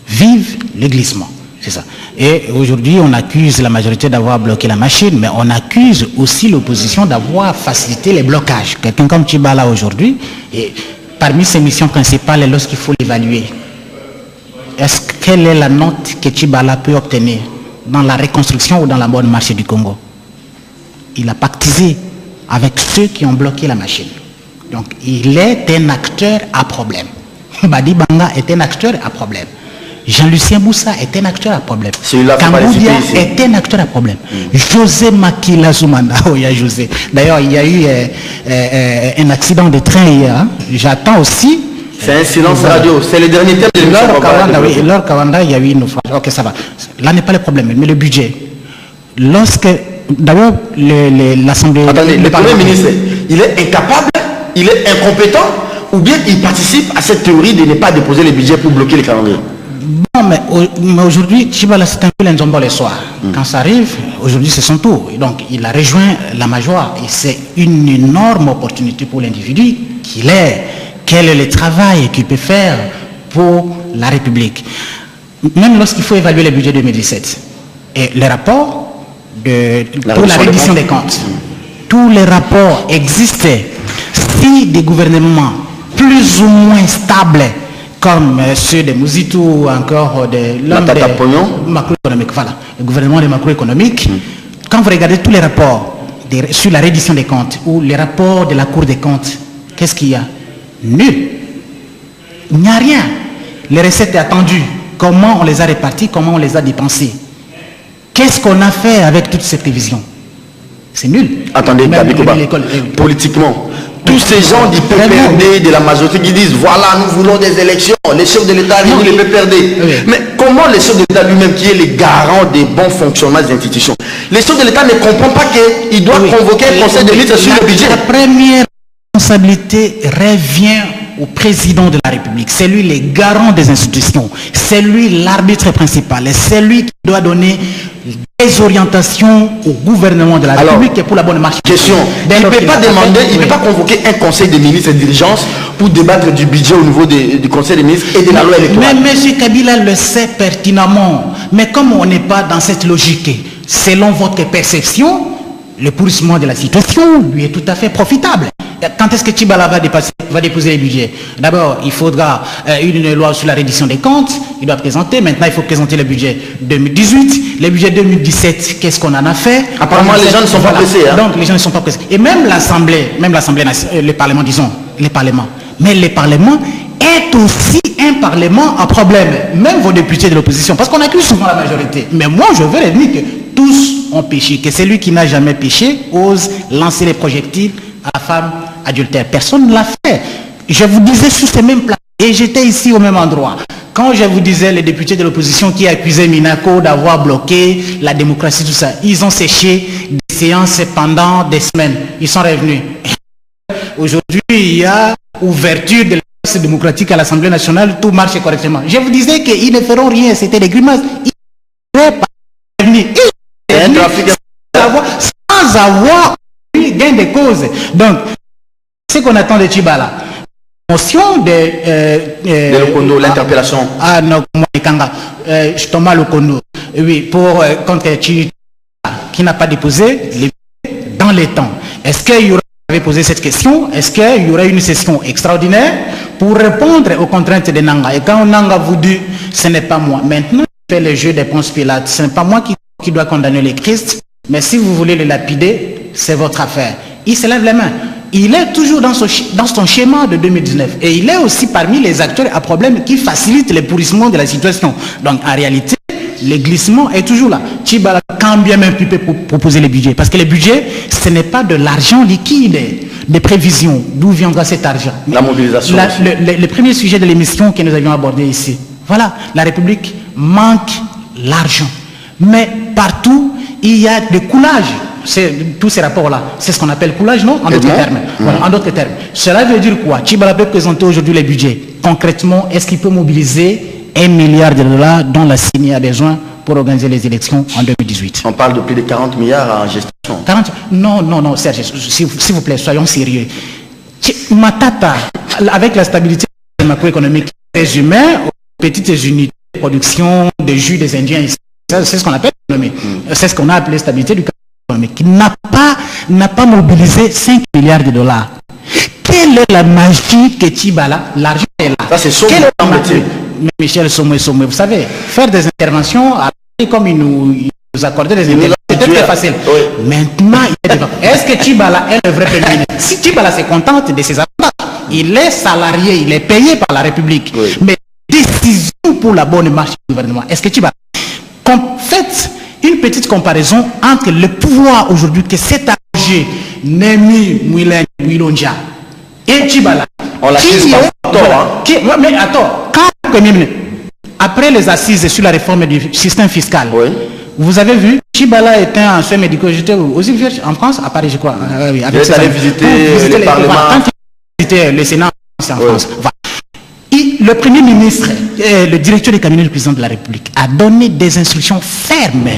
Vive le glissement. C'est ça. Et aujourd'hui, on accuse la majorité d'avoir bloqué la machine, mais on accuse aussi l'opposition d'avoir facilité les blocages. Quelqu'un comme Tchibala aujourd'hui, et parmi ses missions principales, lorsqu'il faut l'évaluer, quelle est la note que Tchibala peut obtenir dans la reconstruction ou dans la bonne marche du Congo? Il a pactisé avec ceux qui ont bloqué la machine. Donc, il est un acteur à problème. Badi Banga est un acteur à problème. Jean-Lucien Moussa est un acteur à problème. Kamboudia est un acteur à problème. José Makila Zoumanda, oh, il y a José. D'ailleurs, il y a eu un accident de train hier. Hein. J'attends aussi. C'est un silence radio. C'est le dernier thème de l'émission. Lors Kawanda, il y a eu une fois. Ok, ça va. Là n'est pas le problème, mais le budget. Lorsque, d'ailleurs, l'Assemblée... Attendez, le Premier ministre, il est incapable, il est incompétent, ou bien il participe à cette théorie de ne pas déposer les budgets pour bloquer les calendriers? Bon, mais aujourd'hui, Tchibala, c'est un peu l'enjombo le soir. Quand ça arrive, aujourd'hui, c'est son tour. Et donc, il a rejoint la majorité. Et c'est une énorme opportunité pour l'individu qu'il est. Quel est le travail qu'il peut faire pour la République? Même lorsqu'il faut évaluer le budget 2017. Et les rapports pour la reddition des comptes. Tous les rapports existaient. Si des gouvernements plus ou moins stables, comme ceux de Mouzitou ou encore de l'homme macroéconomique, voilà, le gouvernement des macroéconomiques, quand vous regardez tous les rapports sur la reddition des comptes ou les rapports de la Cour des comptes, qu'est-ce qu'il y a? Nul. Il n'y a rien. Les recettes attendues, comment on les a réparties, comment on les a dépensées. Qu'est-ce qu'on a fait avec toute cette prévision? C'est nul. Attendez, politiquement, tous ces gens du PPRD, de la majorité qui disent voilà, nous voulons des élections, les chefs de l'État, nous les PPRD. Oui. Mais comment les chefs de l'État lui-même, qui est le garant des bons fonctionnements des institutions, les chefs de l'État ne comprennent pas qu'il doit convoquer un conseil de ministres sur le budget? La première responsabilité revient au président de la République. C'est lui le garant des institutions. C'est lui l'arbitre principal. Et c'est lui qui doit donner des orientations au gouvernement de la République et pour la bonne marche. Question. Il ne peut pas demander, il ne peut pas convoquer un conseil des ministres et de dirigeance pour débattre du budget au niveau du conseil des ministres et de la loi électorale. Mais M. Kabila le sait pertinemment. Mais comme on n'est pas dans cette logique, selon votre perception, le pourrissement de la situation lui est tout à fait profitable. Quand est-ce que Tchibala va déposer les budgets? D'abord, il faudra une loi sur la reddition des comptes. Il doit présenter. Maintenant, il faut présenter le budget 2018. Le budget 2017, qu'est-ce qu'on en a fait? Apparemment, les gens ne sont pas pressés. Hein? Donc, les gens ne sont pas pressés. Et même l'Assemblée, le Parlement, disons, les parlements. Mais le Parlement est aussi un Parlement à problème. Même vos députés de l'opposition. Parce qu'on accuse souvent la majorité. Mais moi, je veux revenir que tous ont péché. Que celui qui n'a jamais péché ose lancer les projectiles à la femme adultère. Personne ne l'a fait. Je vous disais sur ces mêmes plans, et j'étais ici au même endroit. Quand je vous disais les députés de l'opposition qui accusaient Minako d'avoir bloqué la démocratie, tout ça, ils ont séché des séances pendant des semaines. Ils sont revenus. Aujourd'hui, il y a ouverture de l'espace démocratique à l'Assemblée nationale, tout marche correctement. Je vous disais qu'ils ne feront rien, c'était des grimaces. Ils ne pas revenir. Sans avoir gain de cause. Donc, ce qu'on attend de Tchibala, motion de Lokondo, l'interpellation. Ah non, Thomas Lokondo, oui, pour contre Tchibala, qui n'a pas déposé les dans les temps. Est-ce qu'il y aurait posé cette question? Est-ce qu'il y aurait une session extraordinaire pour répondre aux contraintes de Nanga? Et quand Nanga vous dit, ce n'est pas moi. Maintenant, il fait le jeu des Ponce Pilate. Ce n'est pas moi qui dois condamner les Christ, mais si vous voulez le lapider, c'est votre affaire. Il se lève les mains. Il est toujours dans son schéma de 2019. Et il est aussi parmi les acteurs à problème qui facilitent le pourrissement de la situation. Donc en réalité, le glissement est toujours là. Tchibala, quand bien même tu peux proposer les budgets. Parce que les budgets, ce n'est pas de l'argent liquide. des prévisions, d'où viendra cet argent. La mobilisation. Le premier sujet de l'émission que nous avions abordé ici. Voilà, la République manque l'argent. Mais partout, il y a des coulages. Tous ces rapports-là, c'est ce qu'on appelle coulage, non? En d'autres termes. Voilà, en d'autres termes. Cela veut dire quoi? Tchibala peut présenter aujourd'hui les budgets. Concrètement, est-ce qu'il peut mobiliser 1 milliard de dollars dont la CENI a besoin pour organiser les élections en 2018? On parle de plus de 40 milliards en gestion. 40? Non, Serge, s'il vous plaît, soyons sérieux. Matata, avec la stabilité macroéconomique des humains, aux petites unités de production de jus des Indiens ici, c'est ce qu'on appelle l'économie. C'est ce qu'on a appelé stabilité du économique, qui n'a pas mobilisé 5 milliards de dollars. Quelle est la magie que Tchibala? L'argent est là. Ça, c'est Sommet. Mais Michel Sommet, vous savez, faire des interventions comme il nous accordait des interventions, c'était très facile. Oui. Maintenant, est-ce que Tchibala est le vrai premier ministre? Si Tchibala se contente de ses avantages, il est salarié, il est payé par la République. Oui. Mais décision pour la bonne marche du gouvernement, est-ce que Tchibala... Faites une petite comparaison entre le pouvoir aujourd'hui que cet âgé Nemi Mwilonja et Tchibala. On l'a dit pas tort. Mais attends, quand le Premier ministre, après les assises sur la réforme du système fiscal, oui. Vous avez vu, Tchibala était un soin médical, j'étais aussi en France, à Paris, je crois. Oui, avec il allé visiter le Parlement. Quand il visitait le Sénat en France. Voilà. Le Premier ministre, le directeur des cabinets du président de la République a donné des instructions fermes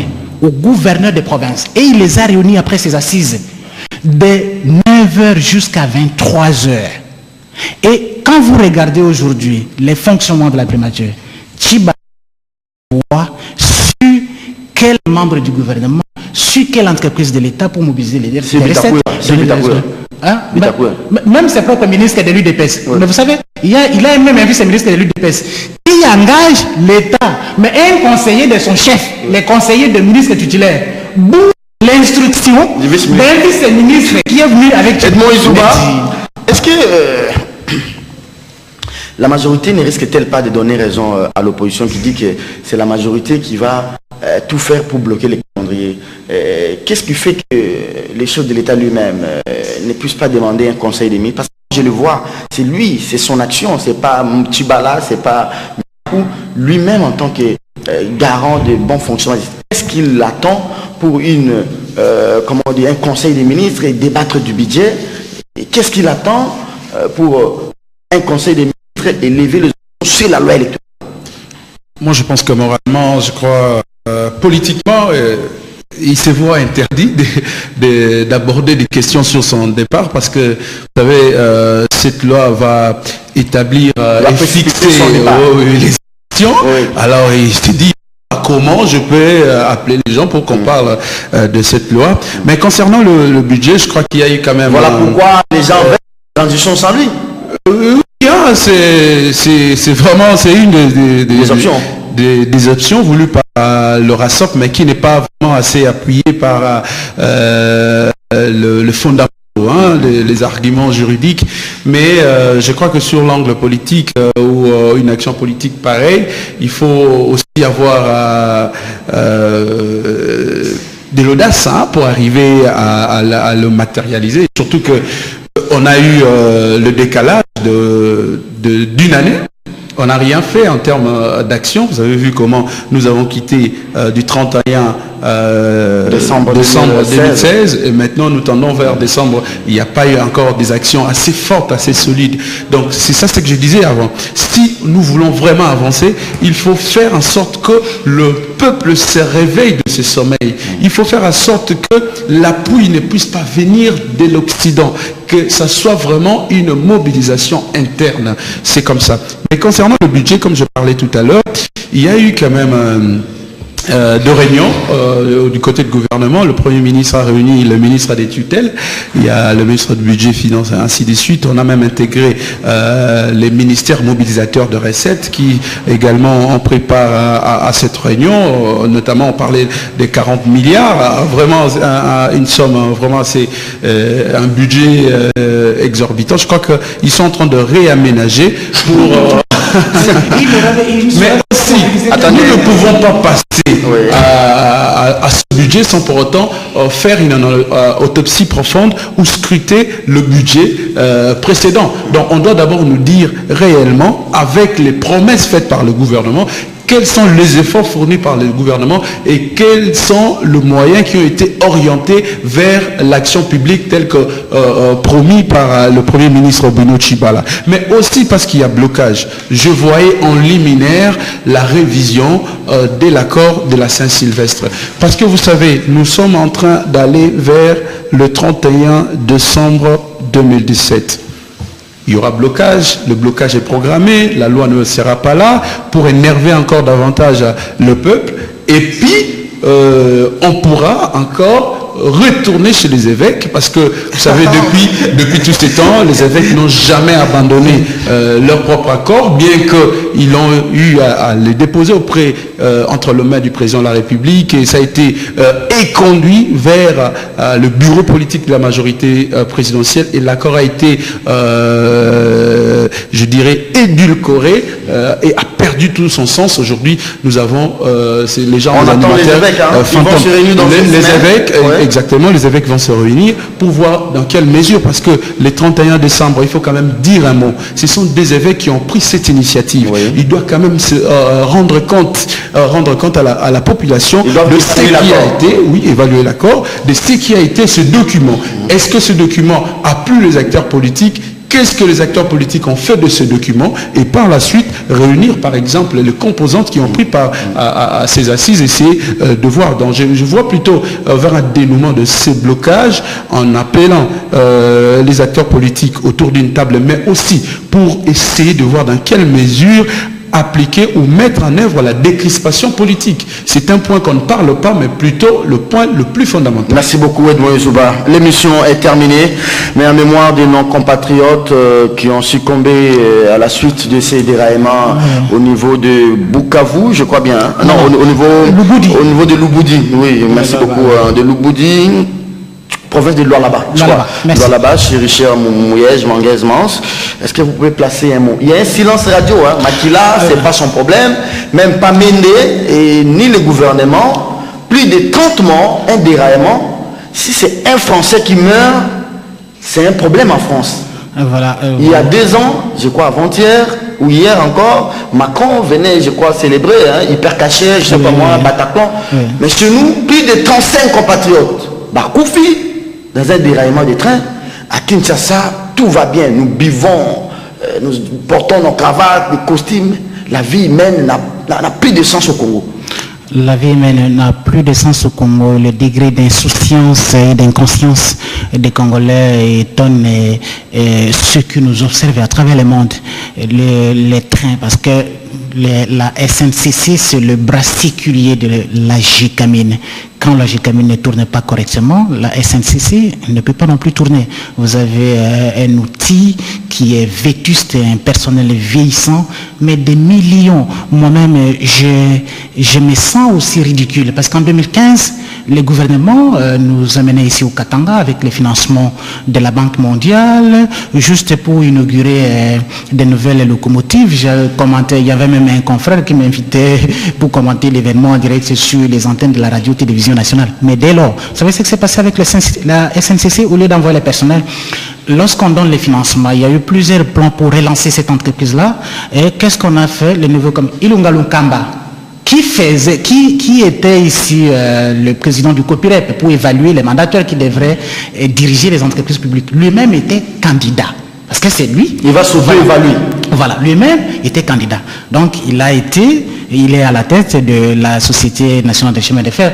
aux gouverneurs des provinces et il les a réunis après ces assises de 9h jusqu'à 23h. Et quand vous regardez aujourd'hui les fonctionnements de la primature, Tchibala voit sur quel membre du gouvernement, sur quelle entreprise de l'État pour mobiliser les recettes. Hein? Même ses propres ministres de l'UDPS. Oui. Mais vous savez, il a même un vice-ministre de l'UDPS qui engage l'État, mais un conseiller de son chef, les conseillers de ministre titulaire, d'où l'instruction d'un vice-ministre qui est venu avec Edmond Izouba. Est-ce que la majorité ne risque-t-elle pas de donner raison à l'opposition qui dit que c'est la majorité qui va tout faire pour bloquer les calendriers? Qu'est-ce qui fait que les chefs de l'État lui-même ne puissent pas demander un conseil des ministres? Parce que je le vois, c'est lui, c'est son action, c'est pas Tchibala, c'est pas lui-même en tant que garant de bon fonctionnement. Qu'est-ce qu'il attend pour un conseil des ministres et débattre du budget? Qu'est-ce qu'il attend pour un conseil des ministres et lever le sur la loi électorale? Moi, je pense que moralement, je crois, politiquement, il se voit interdit d'aborder des questions sur son départ parce que, vous savez, cette loi va établir et fixer les élections. Oui. Alors, il se dit comment je peux appeler les gens pour qu'on parle de cette loi. Mais concernant le budget, je crois qu'il y a eu quand même... Voilà pourquoi les gens veulent une transition sans lui. C'est vraiment une des options. Des options voulues par le RASOP, mais qui n'est pas vraiment assez appuyé par le fondament, les arguments juridiques. Mais je crois que sur l'angle politique ou une action politique pareille, il faut aussi avoir de l'audace pour arriver à le matérialiser. Surtout que on a eu le décalage d'une année. On n'a rien fait en termes d'action. Vous avez vu comment nous avons quitté du 31 décembre 2016 et maintenant nous tendons vers décembre. Il n'y a pas eu encore des actions assez fortes, assez solides. Donc c'est ça ce que je disais avant. Si nous voulons vraiment avancer, il faut faire en sorte que le peuple se réveille de ses sommeils. Il faut faire en sorte que l'appui ne puisse pas venir de l'Occident, que ça soit vraiment une mobilisation interne. C'est comme ça. Mais concernant le budget, comme je parlais tout à l'heure, il y a eu quand même deux réunions du côté du gouvernement. Le Premier ministre a réuni le ministre des tutelles, il y a le ministre du budget, finance, ainsi de suite. On a même intégré les ministères mobilisateurs de recettes qui également ont préparé à cette réunion. Notamment, on parlait des 40 milliards, vraiment une somme, vraiment c'est un budget exorbitant. Je crois qu'ils sont en train de réaménager pour... Mais aussi, nous ne pouvons pas passer à ce budget budget sans pour autant faire une autopsie profonde ou scruter le budget précédent. Donc on doit d'abord nous dire réellement, avec les promesses faites par le gouvernement, quels sont les efforts fournis par le gouvernement et quels sont les moyens qui ont été orientés vers l'action publique telle que promis par le Premier ministre Bruno Tshibala. Mais aussi parce qu'il y a blocage. Je voyais en liminaire la révision de l'accord de la Saint-Sylvestre. Parce que vous savez, nous sommes en train d'aller vers le 31 décembre 2017. Il y aura blocage, le blocage est programmé, la loi ne sera pas là pour énerver encore davantage le peuple. Et puis, on pourra encore retourner chez les évêques, parce que vous savez, depuis tous ces temps, les évêques n'ont jamais abandonné leur propre accord, bien qu'ils ont eu à les déposer auprès, entre les mains du président de la République, et ça a été éconduit vers le bureau politique de la majorité présidentielle, et l'accord a été, je dirais, édulcoré et a perdu tout son sens. Aujourd'hui, nous avons les gens, on attend les évêques, hein. Ils vont se réunir dans les évêques, ouais. Exactement, les évêques vont se réunir pour voir dans quelle mesure, parce que les 31 décembre, il faut quand même dire un mot, ce sont des évêques qui ont pris cette initiative. Oui. Ils doivent quand même se rendre compte à la population de ce qui a été, oui, évaluer l'accord, de ce qui a été ce document. Est-ce que ce document a plu les acteurs politiques? Qu'est-ce que les acteurs politiques ont fait de ce document, et par la suite réunir par exemple les composantes qui ont pris part à ces assises, essayer de voir. Donc je vois plutôt vers un dénouement de ces blocages en appelant les acteurs politiques autour d'une table, mais aussi pour essayer de voir dans quelle mesure appliquer ou mettre en œuvre la décrispation politique. C'est un point qu'on ne parle pas, mais plutôt le point le plus fondamental. Merci beaucoup Edmond Yezouba. L'émission est terminée, mais en mémoire de nos compatriotes qui ont succombé à la suite de ces déraillements au niveau de Bukavu, je crois bien. Hein? Non, au niveau de Lubudi. Oui, merci beaucoup. De Lubudi, province de Lualaba. Lualaba, chez Richard Mouyej, Manguez Mans. Est-ce que vous pouvez placer un mot? Il y a un silence radio, hein. Makila, c'est pas son problème. Même pas Mende et ni le gouvernement. Plus de 30 morts, un déraillement. Si c'est un Français qui meurt, c'est un problème en France. Voilà, il y a 2 ans, je crois avant-hier, ou hier encore, Macron venait, je crois, célébrer, hein, hyper caché, je sais pas moi, Bataclan. Mais chez nous, plus de 35 compatriotes. Bakoufi, dans un déraillement de train, à Kinshasa, tout va bien. Nous buvons, nous portons nos cravates, nos costumes. La vie humaine n'a plus de sens au Congo. La vie humaine n'a plus de sens au Congo. Le degré d'insouciance et d'inconscience des Congolais étonne ceux qui nous observent à travers le monde. Les trains, parce que la SNCC, c'est le bras séculier de la GICAMINE. Quand la GICAMINE ne tourne pas correctement, la SNCC ne peut pas non plus tourner. Vous avez un outil qui est vétuste, un personnel vieillissant, mais des millions. Moi-même, je me sens aussi ridicule, parce qu'en 2015, le gouvernement nous amenait ici au Katanga avec le financement de la Banque mondiale, juste pour inaugurer des nouvelles locomotives. Il y avait même un confrère qui m'invitait pour commenter l'événement en direct sur les antennes de la radio-télévision nationale. Mais dès lors, vous savez ce qui s'est passé avec la SNCC? Au lieu d'envoyer le personnel, lorsqu'on donne les financements, il y a eu plusieurs plans pour relancer cette entreprise-là. Et qu'est-ce qu'on a fait? Le nouveau comme Ilunga Lunkamba, qui était ici le président du COPIREP pour évaluer les mandataires qui devraient diriger les entreprises publiques. Lui-même était candidat. Parce que c'est lui. Il va s'auto-évaluer. Voilà, lui-même était candidat. Donc il est à la tête de la Société nationale des chemins de fer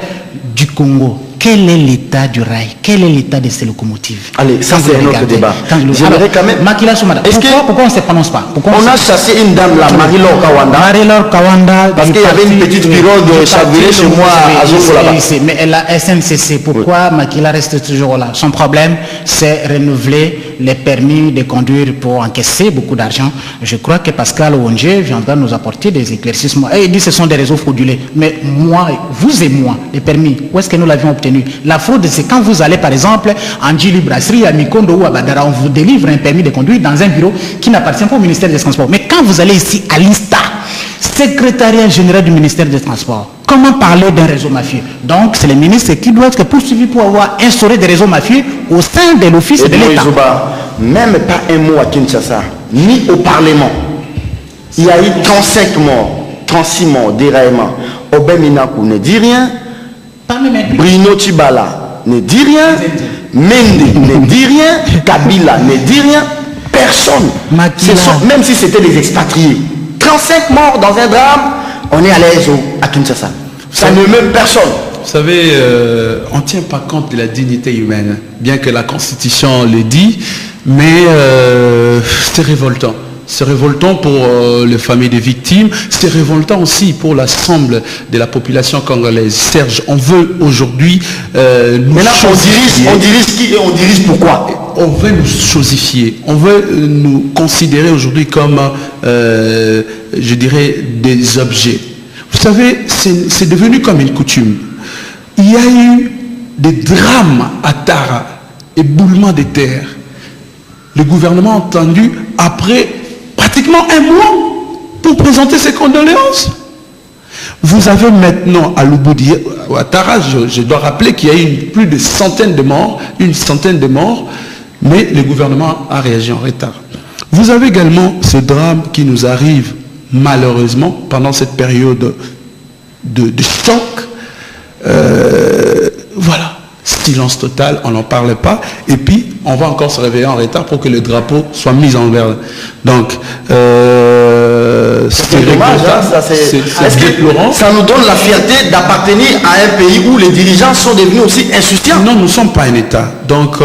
du Congo. Quel est l'état du rail? Quel est l'état de ces locomotives? Allez, ça c'est un autre débat. J'aimerais quand même... Makila Soumada, pourquoi on ne se prononce pas? On a chassé une dame là, Marie-Laure Kawanda. Marie-Laure Kawanda. Parce qu'il y avait une petite pirogue chavirée chez moi à Zoko là-bas. Mais la SNCC, pourquoi Makila reste toujours là? Son problème, c'est renouveler les permis de conduire pour encaisser beaucoup d'argent. Je crois que Pascal Ouonje viendra nous apporter des éclaircissements. Et il dit que ce sont des réseaux fraudulés. Mais moi, vous et moi, les permis, où est-ce que nous l'avions obtenu? La fraude, c'est quand vous allez par exemple en Djili Brasserie, à Mikondo ou à Badara, on vous délivre un permis de conduire dans un bureau qui n'appartient pas au ministère des Transports. Mais quand vous allez ici à l'INSTA, secrétariat général du ministère des Transports, Comment parler d'un réseau mafieux? Donc, c'est les ministres qui doivent être poursuivis pour avoir instauré des réseaux mafieux au sein de l'office de l'État. Même pas un mot à Kinshasa, ni au Parlement. Il y a eu 35 morts, 36 morts, déraillements. Obé Minakou ne dit rien. Bruno Tshibala ne dit rien. Mende ne dit rien. Kabila ne dit rien. Personne. Même si c'était des expatriés. 35 morts dans un drame, on est à l'aise à Kinshasa. Ça ne meurt personne. Vous savez, on ne tient pas compte de la dignité humaine, bien que la Constitution le dit, mais c'est révoltant. C'est révoltant pour les familles des victimes, c'est révoltant aussi pour l'ensemble de la population congolaise. Serge, on veut aujourd'hui nous chosifier. On dirige qui et on dirige pourquoi? On veut nous chosifier, on veut nous considérer aujourd'hui comme, je dirais, des objets. Vous savez, c'est devenu comme une coutume. Il y a eu des drames à Tara, éboulement des terres. Le gouvernement a entendu après pratiquement un mois pour présenter ses condoléances. Vous avez maintenant à Lubudi, à Tara, je dois rappeler qu'il y a eu plus de centaines de morts, une centaine de morts, mais le gouvernement a réagi en retard. Vous avez également ce drame qui nous arrive malheureusement pendant cette période de choc. Voilà, silence total, on n'en parle pas, et puis on va encore se réveiller en retard pour que le drapeau soit mis en l'air. Donc, c'est dommage, c'est déplorant. Ça nous donne la fierté d'appartenir à un pays où les dirigeants sont devenus aussi insouciants. Non, nous ne sommes pas un État. Donc,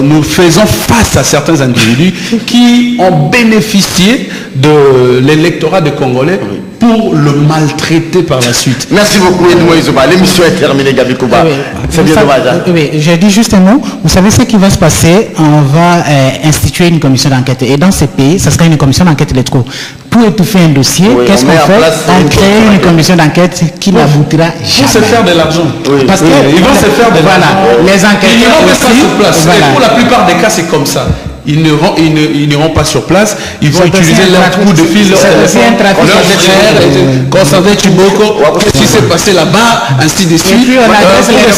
nous faisons face à certains individus qui ont bénéficié de l'électorat des Congolais pour le maltraiter par la suite. Merci beaucoup, Edmond Izuba. L'émission est terminée, Gabi Kouba. C'est bien dommage. Oui, j'ai dit juste un mot. Vous savez ce qui va se passer? On va instituer une commission d'enquête. Et dans ces pays, ça sera une commission d'enquête électorale. Pour étouffer un dossier, qu'est-ce qu'on fait? On crée une commission d'enquête qui n'aboutira jamais. Pour se faire de l'argent. Parce qu'ils vont se faire de l'argent. Les enquêteurs ils n'iront pas sur place. Voilà. Et pour la plupart des cas, c'est comme ça. Ils n'iront pas sur place, ils vont utiliser leur coup de fil, leur frère, Constantin Chiboko, qu'est-ce qui s'est passé là-bas, ainsi de suite. On a essayé de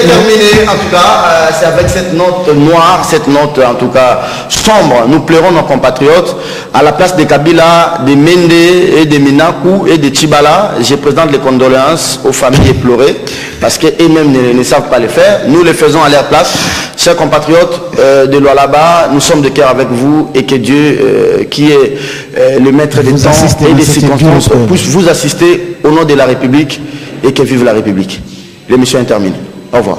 terminer, en tout cas, c'est avec cette note noire, cette note en tout cas sombre. Nous pleurons nos compatriotes. À la place de Kabila, de Mende et de Minakou et de Tshibala, je présente les condoléances aux familles éplorées, parce qu'eux-mêmes ne savent pas le faire. Nous le faisons à leur place. Chers compatriotes de Lualaba, nous sommes de cœur avec vous et que Dieu, qui est le maître des temps et des circonstances, puisse vous assister au nom de la République et que vive la République. L'émission est terminée. Au revoir.